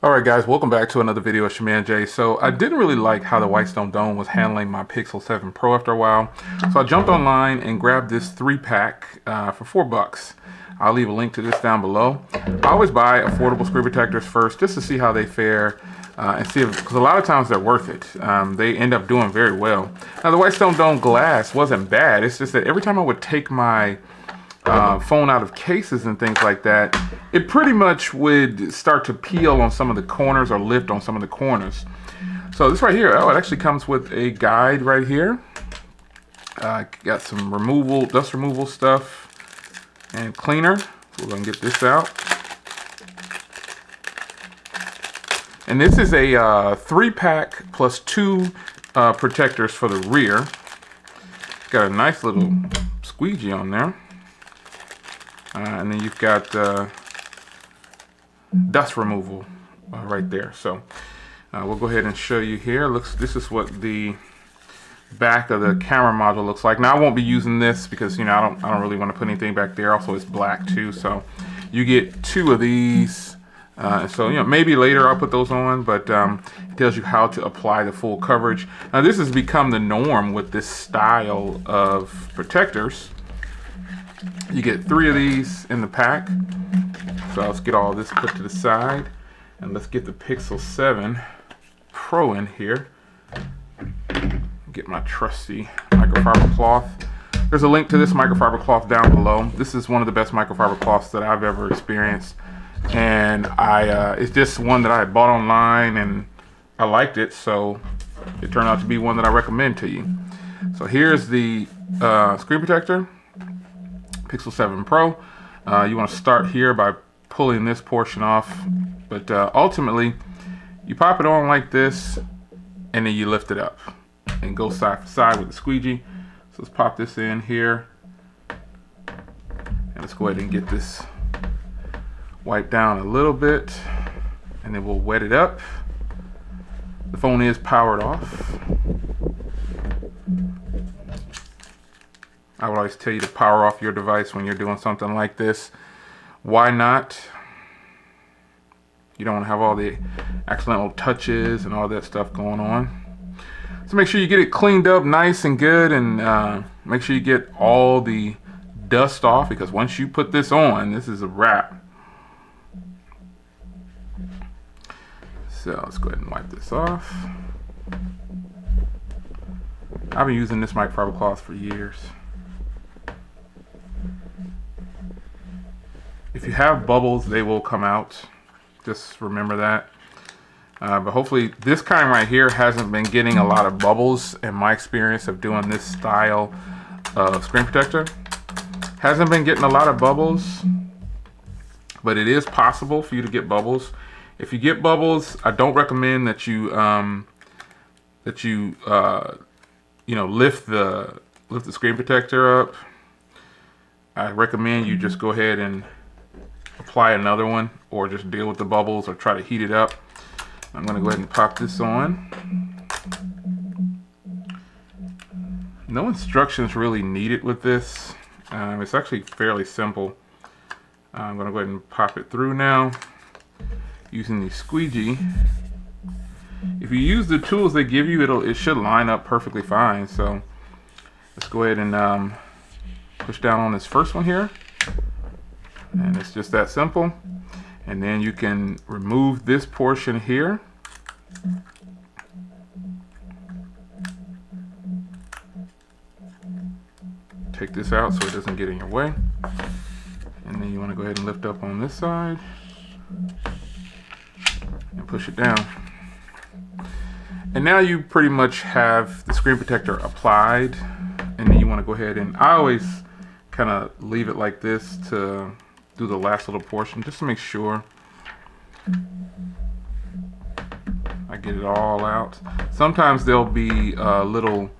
Alright guys, welcome back to another video of Shaman J. So I didn't really like how the Whitestone Dome was handling my Pixel 7 Pro after a while. So I jumped online and grabbed this 3-pack for $4. I'll leave a link to this down below. I always buy affordable screen protectors first just to see how they fare and see if, because a lot of times they're worth it. They end up doing very well. Now the Whitestone Dome glass wasn't bad. It's just that every time I would take my phone out of cases and things like that, it pretty much would start to peel on some of the corners or lift on some of the corners. So this right here, it actually comes with a guide right here. Got some dust removal stuff and cleaner. So we're gonna get this out. And this is a 3-pack plus 2 protectors for the rear. Got a nice little squeegee on there. And then you've got dust removal right there. So we'll go ahead and show you here. This is what the back of the camera module looks like. Now I won't be using this because I don't really want to put anything back there. Also, it's black too, so you get 2 of these. So maybe later I'll put those on, but it tells you how to apply the full coverage. Now this has become the norm with this style of protectors. You get 3 of these in the pack. So let's get all this put to the side and let's get the Pixel 7 Pro in here. Get my trusty microfiber cloth. There's a link to this microfiber cloth down below. This is one of the best microfiber cloths that I've ever experienced, and it's just one that I bought online and I liked it, so it turned out to be one that I recommend to you. So here's the screen protector, Pixel 7 Pro. You want to start here by pulling this portion off, but ultimately you pop it on like this and then you lift it up and go side to side with the squeegee. So let's pop this in here and let's go ahead and get this wiped down a little bit, and then we'll wet it up. The phone is powered off. I would always tell you to power off your device when you're doing something like this. Why not? You don't want to have all the accidental touches and all that stuff going on. So make sure you get it cleaned up nice and good, and make sure you get all the dust off, because once you put this on, this is a wrap. So let's go ahead and wipe this off. I've been using this microfiber cloth for years. If you have bubbles, they will come out. Just remember that. But hopefully this kind right here hasn't been getting a lot of bubbles in my experience of doing this style of screen protector. Hasn't been getting a lot of bubbles, but it is possible for you to get bubbles. If you get bubbles, I don't recommend that you lift the screen protector up. I recommend you just go ahead and apply another one, or just deal with the bubbles or try to heat it up. I'm going to go ahead and pop this on. No instructions really needed with this. It's actually fairly simple. I'm going to go ahead and pop it through now using the squeegee. If you use the tools they give you, it should line up perfectly fine. So let's go ahead and push down on this first one here. And it's just that simple. And then you can remove this portion here. Take this out so it doesn't get in your way. And then you want to go ahead and lift up on this side and push it down. And now you pretty much have the screen protector applied. And then you want to go ahead and, I always kind of leave it like this to do the last little portion, just to make sure I get it all out. Sometimes there'll be little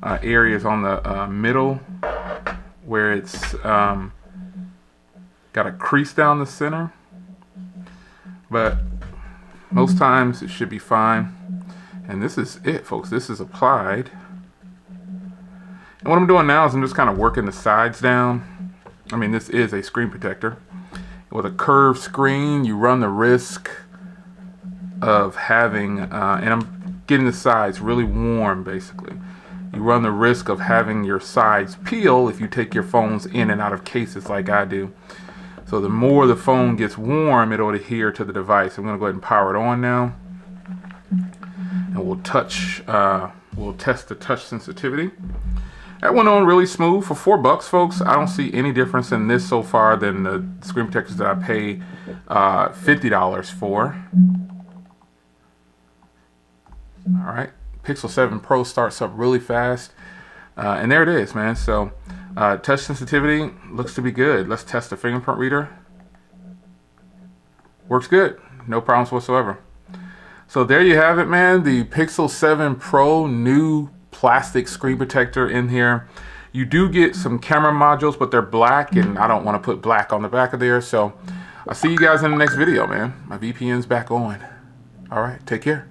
areas on the middle where it's got a crease down the center, but most times it should be fine. And this is it, folks. This is applied. And what I'm doing now is I'm just kind of working the sides down. I mean, this is a screen protector. With a curved screen, you run the risk of having, and I'm getting the sides really warm basically. You run the risk of having your sides peel if you take your phones in and out of cases like I do. So the more the phone gets warm, it'll adhere to the device. I'm gonna go ahead and power it on now. And we'll test the touch sensitivity. That went on really smooth for $4, folks. I don't see any difference in this so far than the screen protectors that I pay $50 for. All right, Pixel 7 Pro starts up really fast. And there it is, man. So touch sensitivity looks to be good. Let's test the fingerprint reader. Works good, no problems whatsoever. So there you have it, man. The Pixel 7 Pro new plastic screen protector in here. You do get some camera modules, but they're black, and I don't want to put black on the back of there. So I'll see you guys in the next video, man. My VPN's back on. All right, take care.